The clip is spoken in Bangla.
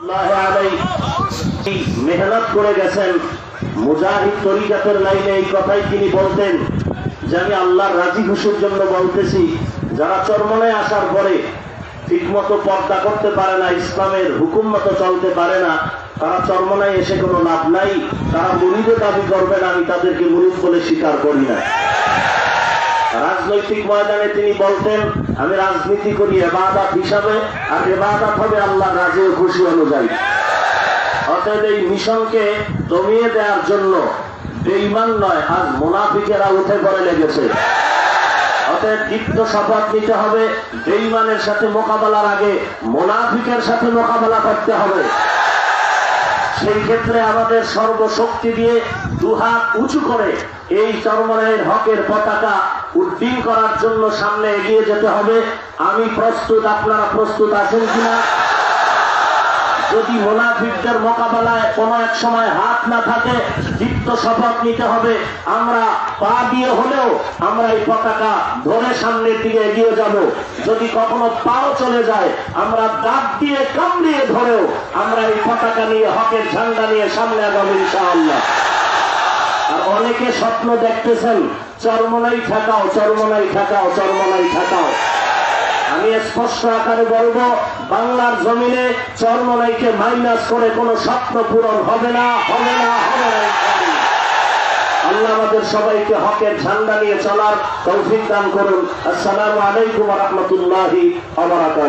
রহমাতুল্লাহি আলাইহি মেহনত করে গেছেন মুজাহিদ তরিকাতের লাইনে। এই কথাই তিনি বলতেন যে আমি আল্লাহর রাজি খুশির জন্য বলতেছি, যারা চরমনায় আসার পরে ঠিকমতো পর্দা করতে পারে না, ইসলামের হুকুম মতো চলতে পারে না, তারা চরমনায় এসে কোনো লাভ নাই। তারা মুরিদে দাবি করবেন, আমি তাদেরকে মুরিদ বলে স্বীকার করি না। রাজনৈতিক ময়দানে তিনি বলতেন আমি রাজনীতি করি ইবাদত হিসাবে, আর ইবাদত হবে আল্লাহর রাজি ও খুশি অনুযায়ী। অতএব এই মিশনকে দমিয়ে দেওয়ার জন্য বেঈমান নয়, আজ মুনাফিকেরা উঠে পড়ে লেগেছে। অতএব দীপ্ত শপথ নিতে হবে, বেঈমানের সাথে মোকাবেলার আগে মুনাফিকের সাথে মোকাবেলা করতে হবে। সেই ক্ষেত্রে আমাদের সর্বশক্তি দিয়ে দুহাত উঁচু করে এই চরমনায়ের হকের পতাকা উড্ডীন করার জন্য সামনে এগিয়ে যেতে হবে। আমি প্রস্তুত, আপনারা প্রস্তুত আছেন কিনা? যদি মুনাফিকদের মোকাবেলায় কোনো এক সময় হাত না থাকে, দীপ্ত শপথ নিতে হবে আমরা পা দিয়ে হলেও আমরা এই পতাকা ধরে সামনের দিকে এগিয়ে যাব। যদি কখনো পাও চলে যায়, আমরা দাঁত দিয়ে কামড়িয়ে ধরেও আমরা এই পতাকা নিয়ে, হকের ঝান্ডা নিয়ে সামনে আগাবো ইনশাআল্লাহ। আর অনেকে স্বপ্ন দেখতেছেন চরমনাই ঠেকাও, চরমনাই ঠেকাও, চরমনাই ঠেকাও। আমি স্পষ্ট আকারে বলবো, বাংলার জমিনে চরমনাইকে মাইনাস করে কোনো স্বপ্ন পূরণ হবে না, হবে না, হবে না। আল্লাহ আমাদের সবাইকে হকের ঝান্ডা নিয়ে চলার তৌফিক দান করুন। আসসালামু আলাইকুম ওয়া রাহমাতুল্লাহি ওয়া বারাকাতুহু।